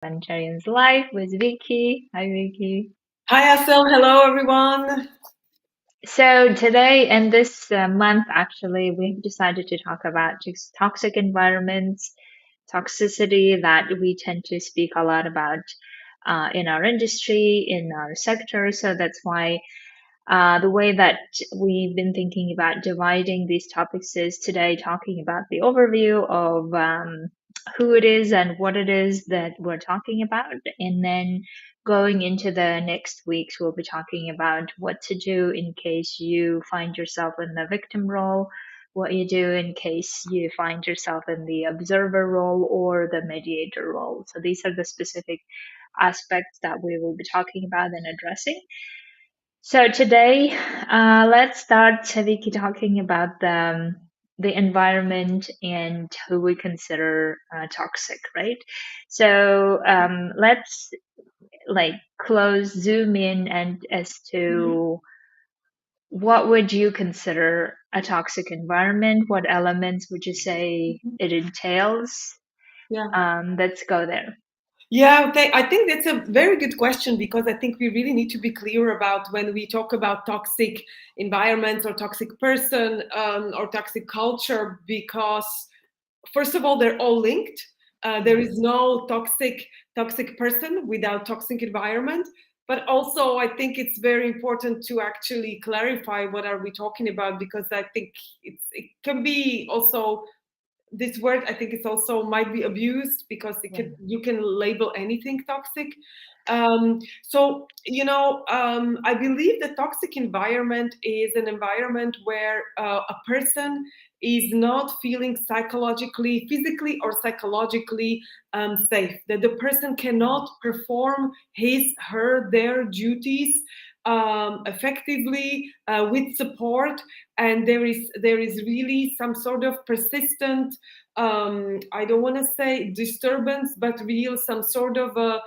Humanitarians Life with Viki. Hi, Viki. Hi, Asel. Hello, everyone. So today and this month, actually, we've decided to talk about just toxic environments, toxicity that we tend to speak a lot about in our industry, in our sector. So that's why the way that we've been thinking about dividing these topics is today talking about the overview of who it is and what it is that we're talking about. And then going into the next weeks, we'll be talking about what to do in case you find yourself in the victim role, what you do in case you find yourself in the observer role or the mediator role. So these are the specific aspects that we will be talking about and addressing. So today, let's start, Vicky, talking about the environment and who we consider toxic, right? So let's like zoom in and as Mhm. to what would you consider a toxic environment? What elements would you say Mhm. it entails? Yeah. Let's go there. Yeah, I think that's a very good question because I think we really need to be clear about when we talk about toxic environments or toxic person or toxic culture, because first of all, they're all linked. There is no toxic person without toxic environment. But also, I think it's very important to actually clarify what are we talking about, because I think it can be also this word. I think it's also might be abused because Yeah. you can label anything toxic. I believe the toxic environment is an environment where a person is not feeling psychologically, physically, or psychologically safe. That the person cannot perform their duties effectively with support, and there is really some sort of persistent, I don't want to say disturbance, but real some sort of a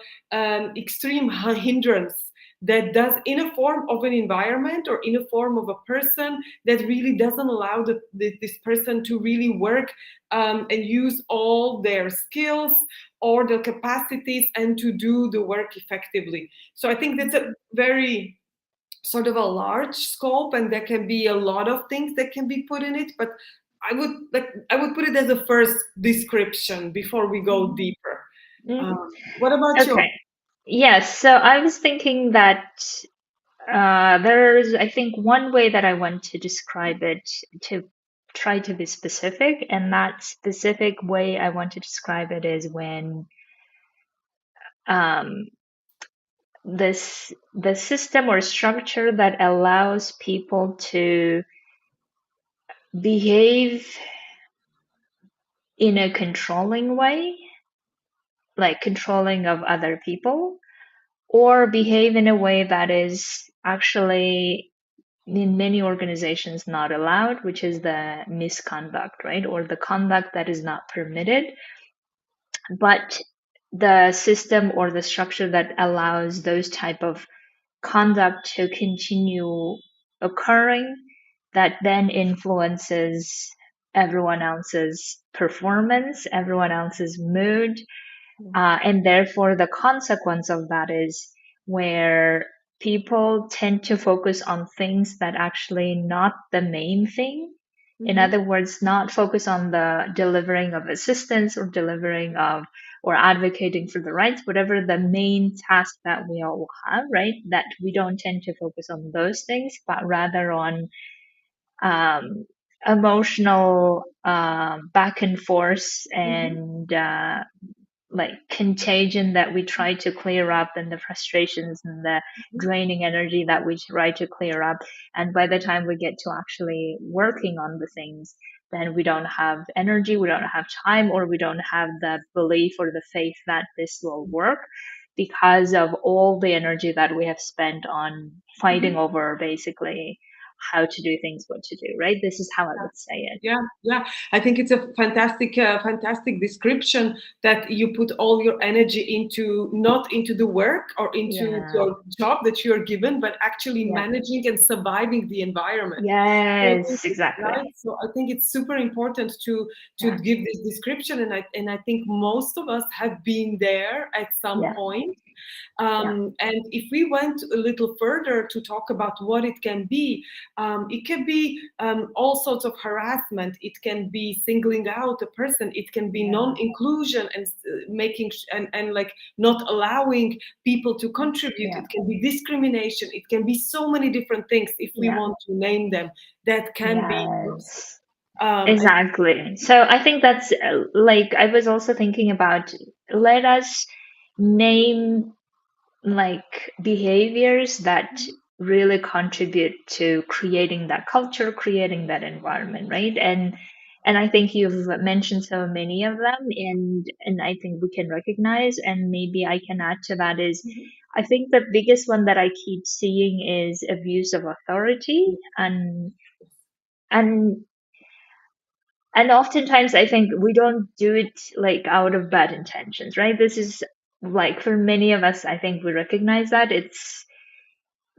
extreme hindrance that does in a form of an environment or in a form of a person that really doesn't allow this person to really work and use all their skills or their capacities and to do the work effectively. So I think that's a very sort of a large scope, and there can be a lot of things that can be put in it, but I would put it as a first description before we go deeper. Mhm. What about you? Okay. Yes. So I was thinking that there's, I think, one way that I want to describe it to try to be specific, and that specific way I want to describe it is when um, the system or structure that allows people to behave in a controlling way, like controlling of other people, or behave in a way that is actually in many organizations not allowed, which is the misconduct, right? Or the conduct that is not permitted, but the system or the structure that allows those type of conduct to continue occurring that then influences everyone else's performance, everyone else's mood, and therefore, the consequence of that is where people tend to focus on things that actually not the main thing. In Mhm. other words, not focus on the delivering of assistance or delivering of or advocating for the rights, whatever the main task that we all have, right? That we don't tend to focus on those things, but rather on um, emotional back and forth Mhm. and like contagion that we try to clear up and the frustrations and the draining energy that we try to clear up. And by the time we get to actually working on the things, then we don't have energy, we don't have time, or we don't have the belief or the faith that this will work because of all the energy that we have spent on fighting Mhm. over basically how to do things, what to do, right? This is how I would say it. Yeah, yeah. I think it's a fantastic description that you put all your energy into, not into the work or into Yeah. your job that you're given, but actually Yeah. managing and surviving the environment. So I think Yes, exactly. right. So I think it's super important to Yeah. give this description, and I think most of us have been there at some Yeah. point. Yeah. And if we went a little further to talk about what it can be all sorts of harassment. It can be singling out a person. It can be Yeah. non-inclusion and and like not allowing people to contribute. Yeah. It can be discrimination. It can be so many different things if we Yeah. want to name them that can be toxic. Yes. And Exactly. So I think that's like I was also thinking about, let us name like behaviors that really contribute to creating that culture, creating that environment, right? And I think you've mentioned so many of them, and I think we can recognize, and maybe I can add to that is, I think the biggest one that I keep seeing is abuse of authority, and and oftentimes I think we don't do it like out of bad intentions, right? This is like for many of us, I think we recognize that it's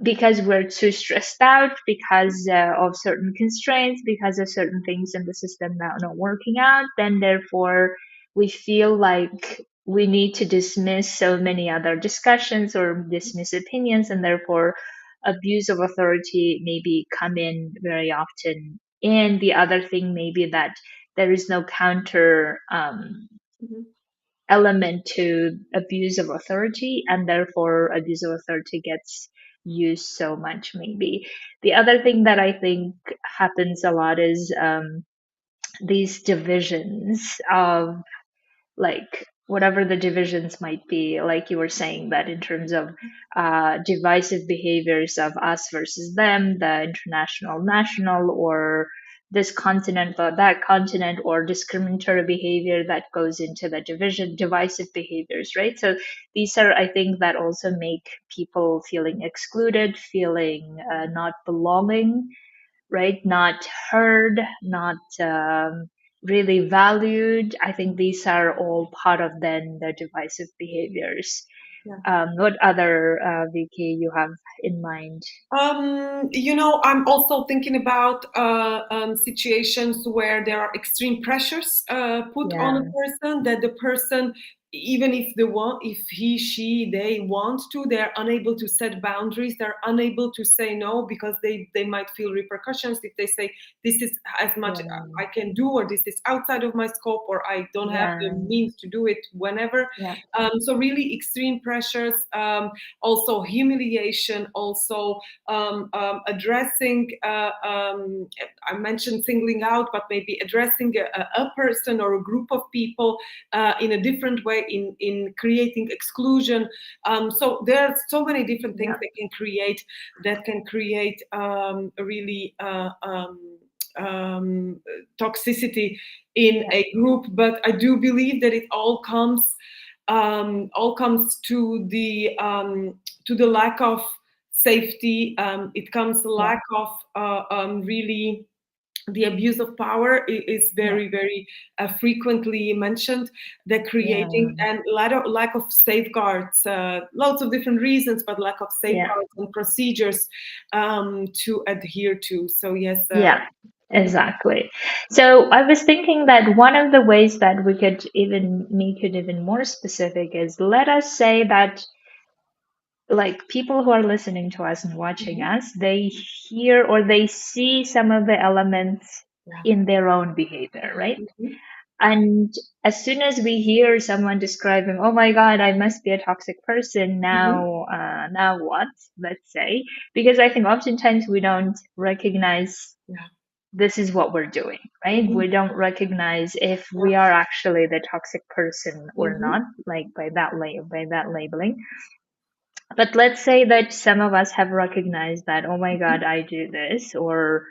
because we're too stressed out, because of certain constraints, because of certain things in the system that are not working out, then therefore we feel like we need to dismiss so many other discussions or dismiss opinions, and therefore abuse of authority maybe come in very often. And the other thing maybe that there is no counter element to abuse of authority, and therefore abuse of authority gets used so much maybe. The other thing that I think happens a lot is these divisions of like whatever the divisions might be, like you were saying, that in terms of divisive behaviors of us versus them, the international national, or this continent or that continent, or discriminatory behavior that goes into the division divisive behaviors, right? So these are, I think, that also make people feeling excluded, feeling not belonging, right? Not heard, not really valued. I think these are all part of then the divisive behaviors. yeah. What other Viki you have in mind? I'm also thinking about situations where there are extreme pressures put on a Yeah, person, that the person, even if if he, she, they want to, they're unable to set boundaries. They're unable to say no because they might feel repercussions if they say this is as much yeah, I can do, or this is outside of my scope, or I don't have yeah, the means to do it whenever. yeah, So really extreme pressures, also humiliation, also addressing, I mentioned singling out, but maybe addressing a person or a group of people in a different way, in creating exclusion. So there are so many different things yeah, that can create really toxicity in yeah, a group. But I do believe that it all comes to the lack of safety. It comes the yeah, lack of really the abuse of power is yeah, very frequently mentioned. The creating yeah, and lack of safeguards, lots of different reasons, but lack of yeah, safeguards and procedures to adhere to. So yes. yeah. Mhm. Exactly. So I was thinking that one of the ways that we could even make it even more specific is, let us say that like people who are listening to us and watching Mhm. us, they hear or they see some of the elements Yeah. in their own behavior, right? Mhm. And as soon as we hear someone describing, oh my God, I must be a toxic person Mhm. now, now what? Let's say, because I think oftentimes we don't recognize Yeah. this is what we're doing, right? Mhm. We don't recognize if Yeah. we are actually the toxic person or Mhm. not, like by that labeling. But let's say that some of us have recognized that, oh my God, I do this, or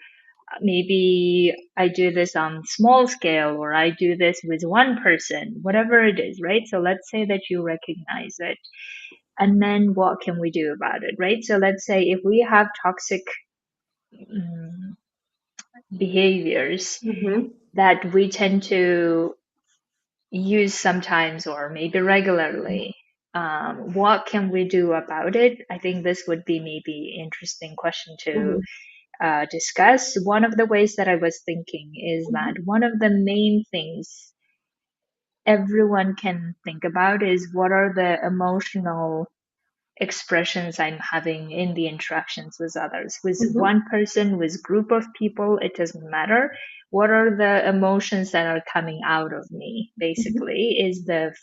maybe I do this on small scale, or I do this with one person, whatever it is, right? So let's say that you recognize it. And then what can we do about it, right? So let's say if we have toxic mm, behaviors Mm-hmm. that we tend to use sometimes or maybe regularly. What can we do about it? I think this would be maybe interesting question to Mm-hmm. discuss. One of the ways that I was thinking is that Mm-hmm. one of the main things everyone can think about is what are the emotional expressions I'm having in the interactions with others, with Mm-hmm. one person, with group of people, it doesn't matter. What are the emotions that are coming out of me, Mm-hmm. basically, is the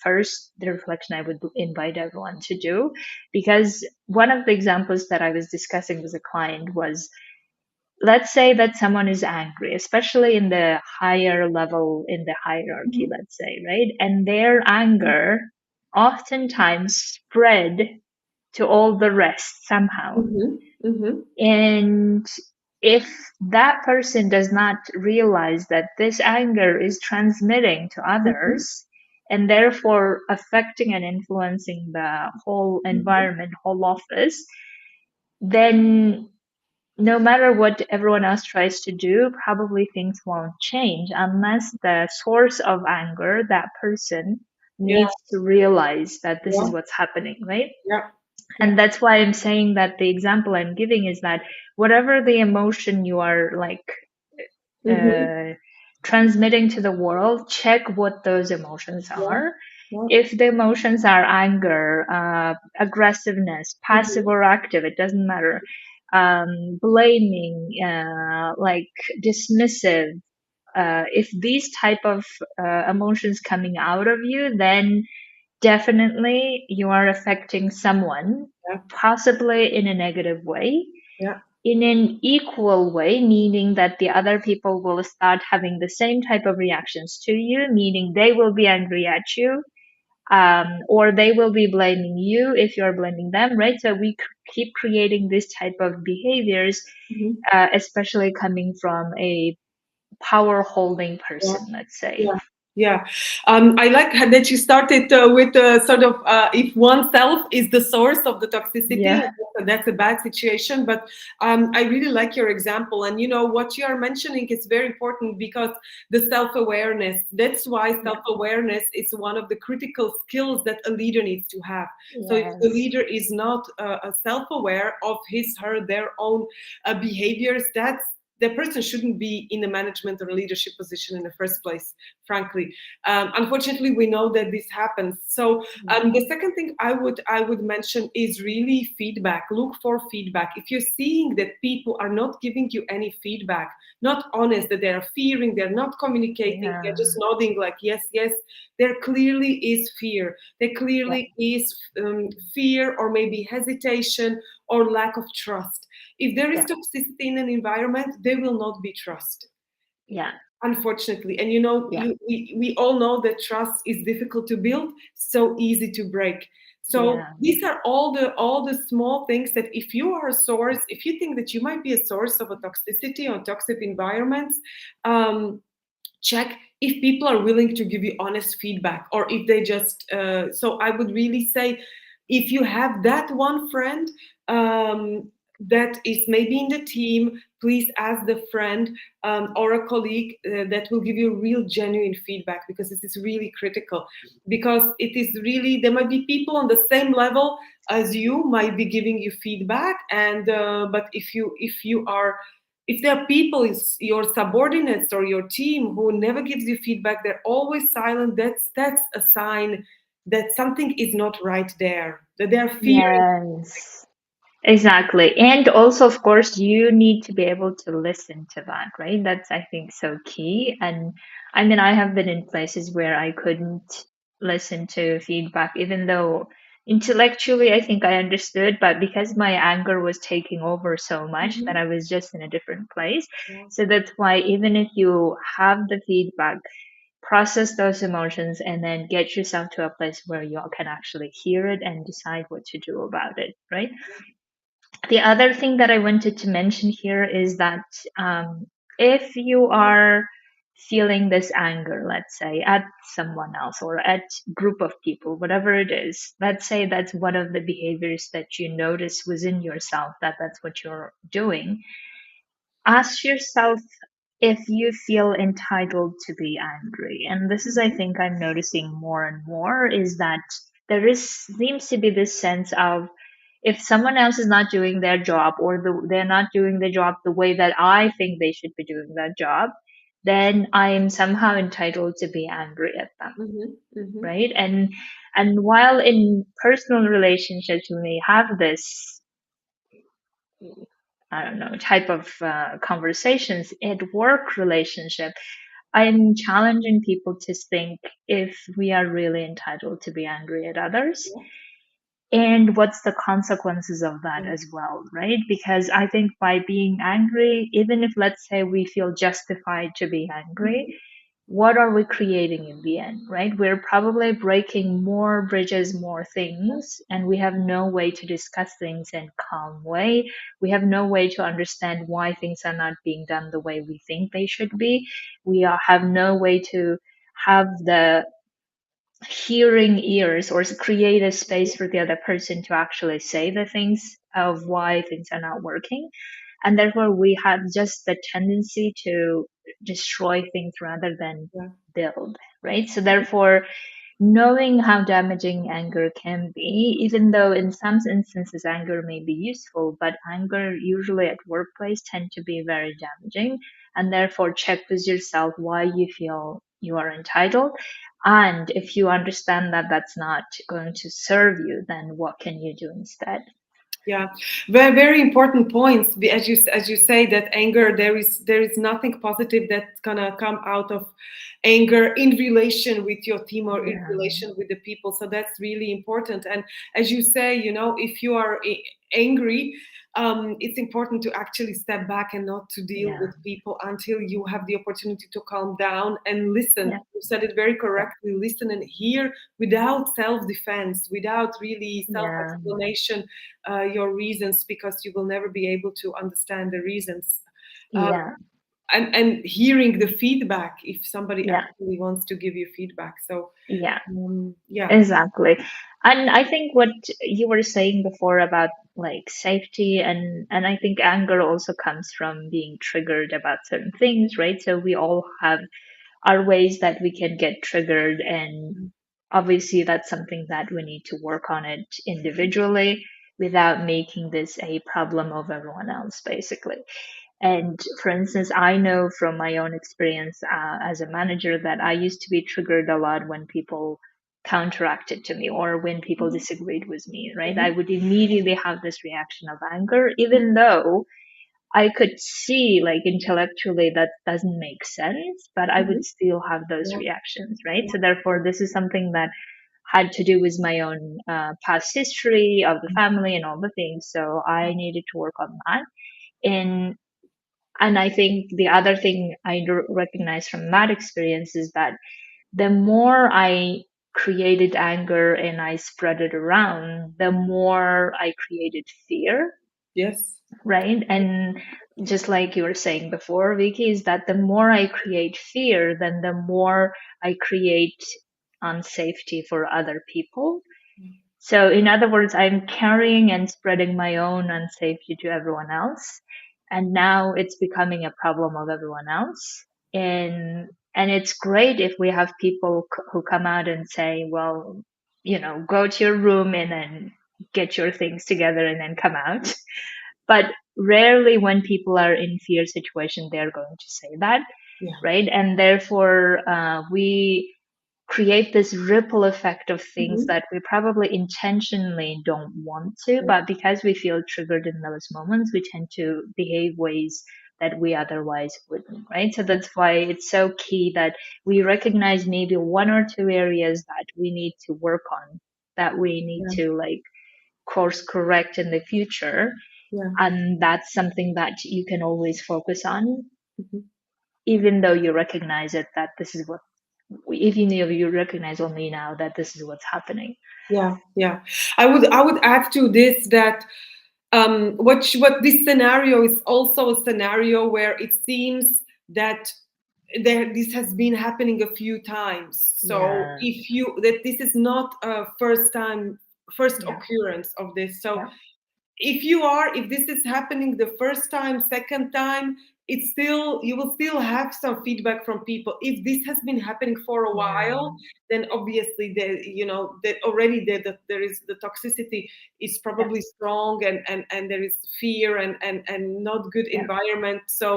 reflection I would invite everyone to do. Because one of the examples that I was discussing with a client was, let's say that someone is angry, especially in the higher level in the hierarchy, let's say, right? And their anger oftentimes spread to all the rest somehow. Mm-hmm. Mm-hmm. And if that person does not realize that this anger is transmitting to Mm-hmm. others and therefore affecting and influencing the whole Mm-hmm. environment, whole office, then no matter what everyone else tries to do, probably things won't change unless the source of anger, that person, Yeah. needs to realize that this is Yeah. what's happening, right? Yeah. Yeah. And that's why I'm saying that the example I'm giving is that whatever the emotion you are like Mm-hmm. uh, transmitting to the world, check what those emotions Yeah. are. Yeah. If the emotions are anger, aggressiveness, passive Mm-hmm. or active, it doesn't matter. Blaming, like dismissive. If these type of emotions coming out of you, then definitely you are affecting someone, Yeah. possibly in a negative way, Yeah. in an equal way, meaning that the other people will start having the same type of reactions to you, meaning they will be angry at you, or they will be blaming you if you're blaming them, right? So we keep creating this type of behaviors, Mm-hmm. especially coming from a power holding Yeah. person, let's say. Yeah, yeah. I like that you started with sort of if oneself is the source of the toxicity, Yeah, that's a bad situation. But I really like your example, and you know what you are mentioning is very important because the self-awareness. That's why yeah, self-awareness is one of the critical skills that a leader needs to have. So if the yes, leader is not self-aware of his, her, their own behaviors, that's the person shouldn't be in a management or a leadership position in the first place, frankly. Unfortunately, we know that this happens. So yeah, the second thing I would mention is really feedback. Look for feedback. If you're seeing that people are not giving you any feedback, not honest, that they are fearing, they're not communicating, they're yeah, just nodding like yes, yes, there clearly is fear. There yeah, clearly is fear or maybe hesitation or lack of trust. If there is yeah, toxicity in an environment, there will not be trust, yeah, unfortunately. And you know, yeah, we all know that trust is difficult to build, so easy to break. So yeah, these are all the small things that if you are a source, if you think that you might be a source of a toxicity or toxic environments, um, check if people are willing to give you honest feedback or if they just so I would really say if you have that one friend that is maybe in the team, please ask the friend or a colleague that will give you real genuine feedback, because this is really critical, because it is really, there might be people on the same level as you might be giving you feedback, and but if you are, if there are people, your subordinates or your team, who never gives you feedback, they're always silent, that's a sign that something is not right there, that they're fearing. yes. Exactly. And also, of course, you need to be able to listen to that, right? That's, I think, so key. And I mean, I have been in places where I couldn't listen to feedback, even though intellectually I think I understood, but because my anger was taking over so much that Mhm. I was just in a different place. Yeah. So that's why even if you have the feedback, process those emotions and then get yourself to a place where you can actually hear it and decide what to do about it, right? The other thing that I wanted to mention here is that if you are feeling this anger, let's say at someone else or at group of people, whatever it is, let's say that's one of the behaviors that you notice within yourself, that that's what you're doing. ask yourself if you feel entitled to be angry. And this is, I Mhm. think, I'm noticing more and more is that there is seems to be this sense of if someone else is not doing their job or they're not doing the job the way that I think they should be doing that job, then I am somehow entitled to be angry at them, Mhm. Mhm. right? And while in personal relationships we may have this, I don't know, type of conversations, at work relationship, I'm challenging people to think if we are really entitled to be angry at others Yeah. and what's the consequences of that Yeah. as well, right? Because I think by being angry, even if let's say we feel justified to be angry, Mhm. what are we creating in the end, right? We're probably breaking more bridges, more things, and we have no way to discuss things in calm way. We have no way to understand why things are not being done the way we think they should be. Have no way to have the hearing ears or create a space for the other person to actually say the things of why things are not working. And therefore we have just the tendency to destroy things rather than Yeah. build, right? So therefore, knowing how damaging anger can be, even though in some instances anger may be useful, but anger usually at workplace tend to be very damaging. And therefore check with yourself why you feel you are entitled. And if you understand that that's not going to serve you, then what can you do instead? Yeah, very very important points. As you say that anger, there is nothing positive that's gonna come out of anger in relation with your team or in Yeah, relation with the people. So that's really important. And as you say, if you are angry, it's important to actually step back and not to deal yeah, with people until you have the opportunity to calm down and listen. yeah, You said it very yeah, correctly. Listen and hear without self-defense, without really yeah, self-explanation, your reasons, because you will never be able to understand the reasons. Uh, yeah, and hearing the feedback if somebody yeah, actually wants to give you feedback. So yeah. yeah. Exactly. And I think what you were saying before about like safety and I think anger also comes from being triggered about certain things, right? So we all have our ways that we can get triggered, and obviously that's something that we need to work on it individually without making this a problem of everyone else, basically. And for instance, I know from my own experience as a manager that I used to be triggered a lot when people counteracted to me or when people Mhm. disagreed with me, right? I Mhm. would immediately have this reaction of anger, even though I could see, like, intellectually that doesn't make sense, but I Mhm. would still have those Yeah. reactions, right? So therefore, this is something that had to do with my own past history of the family and all the things. So I needed to work on that. And and I think the other thing I recognize from that experience is that the more I created anger and I spread it around, the more I created fear, Yes. right? And just like you were saying before, Vicky, is that the more I create fear, then the more I create unsafety for other people. So, in other words, I'm carrying and spreading my own unsafety to everyone else. And now it's becoming a problem of everyone else. And it's great if we have people who come out and say, well, go to your room and then get your things together and then come out. But rarely when people are in fear situation, they're going to say that, Yeah. right? And therefore, we create this ripple effect of things Mhm. that we probably intentionally don't want to, Yeah. but because we feel triggered in those moments, we tend to behave ways that we otherwise wouldn't, right? So that's why it's so key that we recognize maybe one or two areas that we need to work on, that we need Yeah. to like course correct in the future. Yeah. And that's something that you can always focus on, Mhm. even though you recognize it, that this is what, even if you recognize only now that this is what's happening. Yeah. Yeah. I would add to this that what this scenario is also a scenario where it seems that this has been happening a few times. So Yeah, if you that this is not a first yeah, occurrence of this. So yeah, if this is happening the first time, second time, it's still, you will still have some feedback from people. If this has been happening for a Yeah. while, then obviously that already there is the toxicity is probably Yes. strong, and there is fear, and not good Yeah. environment. So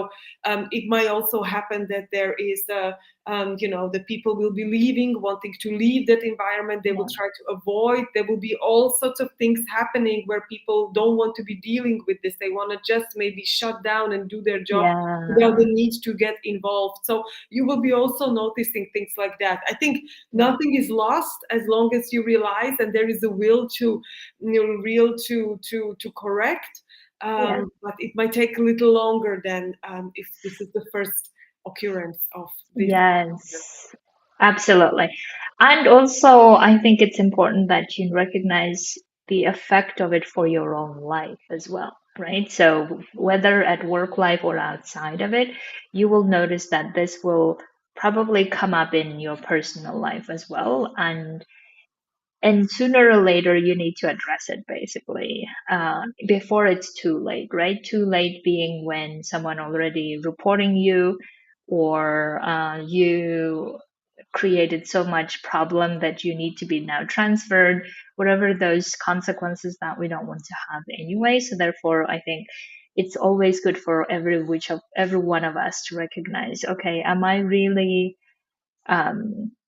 it might also happen that there is the people will be leaving, wanting to leave that environment. They will Yeah. try to avoid. There will be all sorts of things happening where people don't want to be dealing with this. They want to just maybe shut down and do their job without Yeah. the need to get involved. So you will be also noticing things like that. I think Yeah. nothing is lost as long as you realize and there is a will to, real to correct. Yeah. But it might take a little longer than if this is the first occurrence of this. Yes, absolutely. And also, I think it's important that you recognize the effect of it for your own life as well, right? So, whether at work life or outside of it, you will notice that this will probably come up in your personal life as well. And sooner or later, you need to address it basically before it's too late, right? Too late being when someone already reporting you or you created so much problem that you need to be now transferred, whatever those consequences that we don't want to have anyway. So therefore, I think it's always good for every one of us to recognize, okay, am I really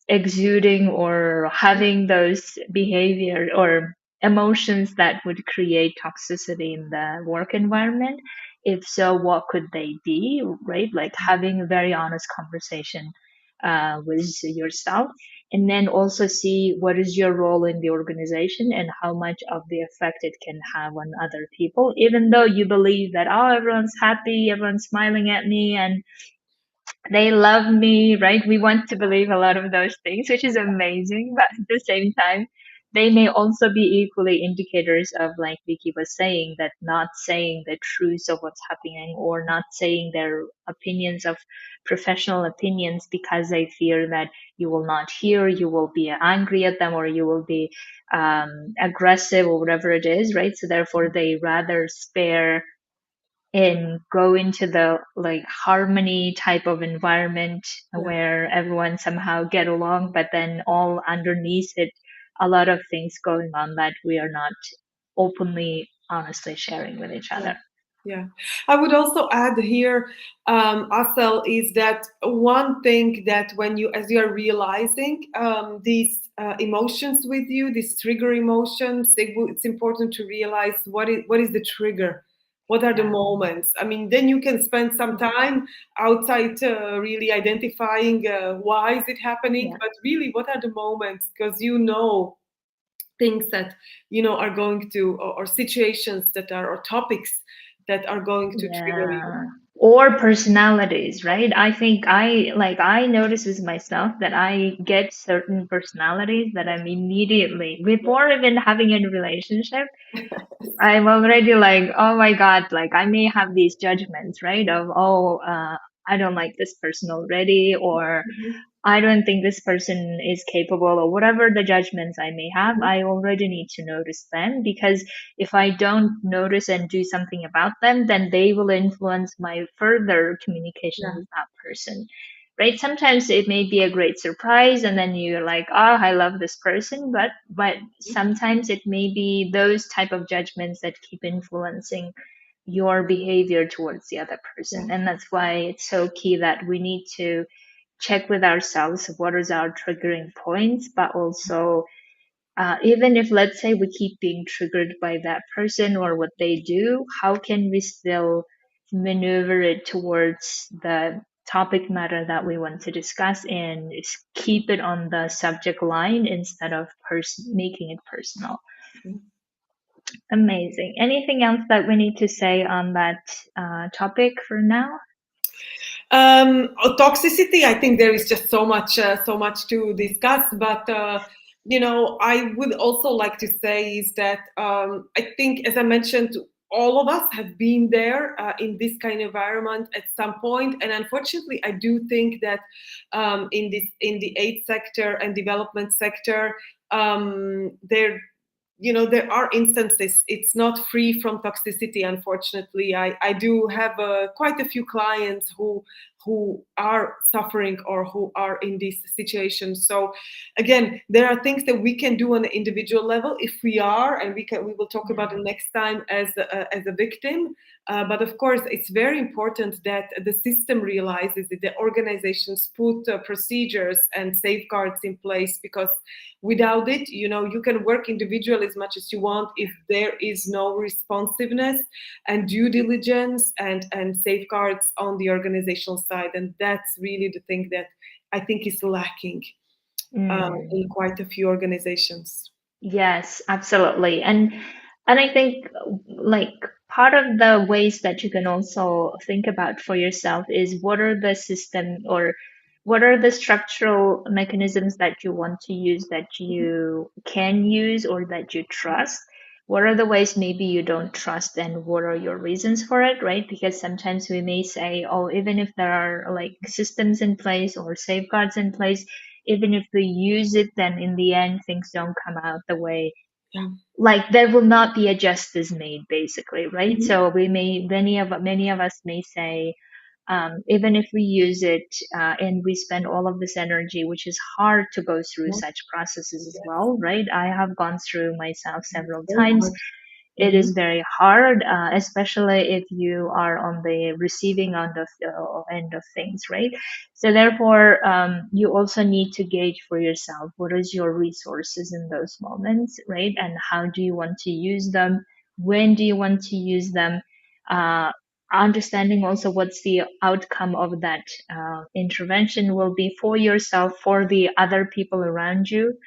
exuding or having those behavior or emotions that would create toxicity in the work environment? If so, what could they be, right? Like having a very honest conversation with yourself, and then also see what is your role in the organization and how much of the effect it can have on other people, even though you believe that, oh, everyone's happy, everyone's smiling at me, and they love me, right? We want to believe a lot of those things, which is amazing. But at the same time, they may also be equally indicators of, like Vicky was saying, that not saying the truth of what's happening or not saying their opinions of professional opinions because they fear that you will not hear, you will be angry at them, or you will be aggressive or whatever it is, right? So therefore, they rather spare and go into the like harmony type of environment Yeah. where everyone somehow get along, but then all underneath it, a lot of things going on that we are not openly, honestly sharing with each Yeah. other. Yeah. I would also add here, Asel, is that one thing that when you, as you are realizing these emotions with you, these trigger emotions, it's important to realize what is the trigger. What are the Yeah, moments? I mean, then you can spend some time outside really identifying why is it happening, yeah, but really, what are the moments? Because things that are going to, or situations that are, or topics that are going to trigger you. yeah. Or personalities, right? I think I notice as myself that I get certain personalities that I'm immediately, before even having a relationship, I'm already like, oh my God, like I may have these judgments, right? Of, oh, I don't like this person already, or Mhm. I don't think this person is capable, or whatever the judgments I may have, I already need to notice them, because if I don't notice and do something about them, then they will influence my further communication Yeah. with that person. Right? Sometimes it may be a great surprise and then you're like, oh, I love this person, but sometimes it may be those type of judgments that keep influencing your behavior towards the other Yeah. person. And that's why it's so key that we need to check with ourselves what is our triggering points, but also even if, let's say, we keep being triggered by that person or what they do, how can we still maneuver it towards the topic matter that we want to discuss and keep it on the subject line instead of making it personal? Amazing. Anything else that we need to say on that topic for now? Toxicity, I think there is just so much to discuss, but I would also like to say is that I think, as I mentioned, all of us have been there in this kind of environment at some point, and unfortunately, I do think that in the aid sector and development sector, there there are instances it's not free from toxicity. Unfortunately, I do have quite a few clients who are suffering or who are in these situations. So again, there are things that we can do on an individual level if we are, and we will talk about it next time, as a victim. But of course, it's very important that the system realizes that the organizations put procedures and safeguards in place, because without it, you can work individually as much as you want. If there is no responsiveness and due diligence and safeguards on the organizational side, and that's really the thing that I think is lacking Mm. in quite a few organizations. Yes, absolutely. And I think like part of the ways that you can also think about for yourself is what are the system or what are the structural mechanisms that you want to use that you can use or that you trust? What are the ways maybe you don't trust and what are your reasons for it, right? Because sometimes we may say, oh, even if there are like systems in place or safeguards in place, even if we use it, then in the end, things don't come out the way Yeah. like there will not be a justice made basically, right? Mhm. So we may many of us may say even if we use it and we spend all of this energy, which is hard to go through Yeah. such processes as Yes. well, right? I have gone through myself It's several very times. hard. It Hmm. is very hard, especially if you are on the receiving end of things, right? So therefore, you also need to gauge for yourself what is your resources in those moments, right? And how do you want to use them? When do you want to use them? Uh, Understanding also what's the outcome of that intervention will be for yourself, for the other people around you,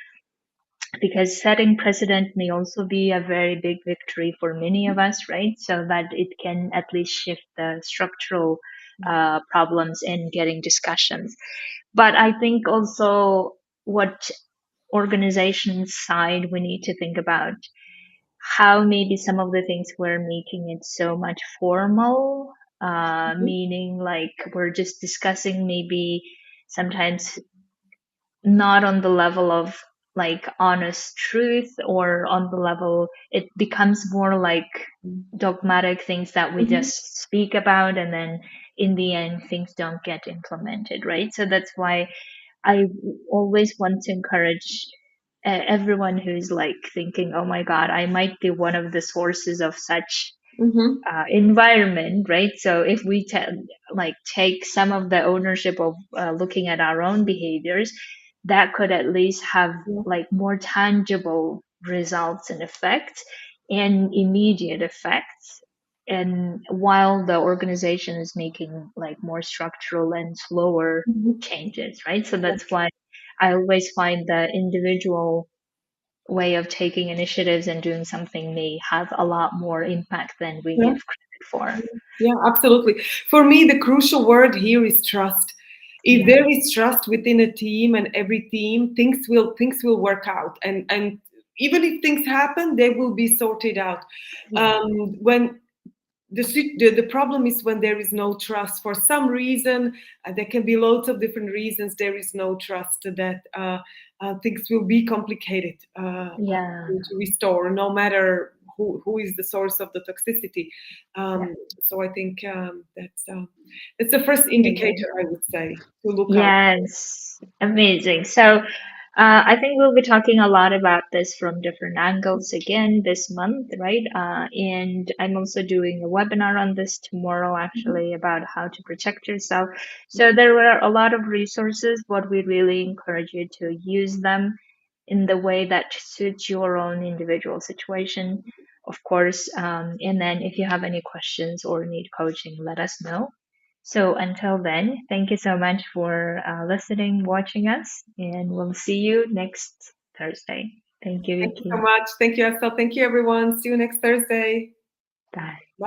because setting precedent may also be a very big victory for many of us, right? So that it can at least shift the structural problems in getting discussions. But I think also what organizations side we need to think about how maybe some of the things we're making it so much formal, meaning like we're just discussing maybe sometimes not on the level of like honest truth or on the level it becomes more like dogmatic things that we Hmm. just speak about and then in the end things don't get implemented, right? So that's why I always want to encourage everyone who's like thinking, oh my god, I might be one of the sources of such Hmm. environment, right? So if we like take some of the ownership of looking at our own behaviors, that could at least have Yeah. like more tangible results and effects and immediate effects. And while the organization is making like more structural and slower Mhm. changes, right? So Yeah. that's why I always find the individual way of taking initiatives and doing something may have a lot more impact than we Yeah. give credit for. Yeah, absolutely. For me, the crucial word here is trust. If Yeah. there is trust within a team and every team, things will work out. And even if things happen, they will be sorted out. Yeah. When the problem is when there is no trust for some reason, there can be loads of different reasons there is no trust, that things will be complicated Yeah. to restore, no matter who is the source of the toxicity. Yeah. So I think that's the first Amazing. indicator, I would say, to look out. Yes, amazing. So, I think we'll be talking a lot about this from different angles again this month, right? And I'm also doing a webinar on this tomorrow, Mhm. actually, about how to protect yourself. So, there were a lot of resources, but we really encourage you to use them in the way that suits your own individual situation, of course. And then, if you have any questions or need coaching, let us know. So until then, thank you so much for listening, watching us, and we'll see you next Thursday. Thank you, Thank you so Vicky. much. Thank you, Asel. Thank you, everyone. See you next Thursday. Bye. Bye.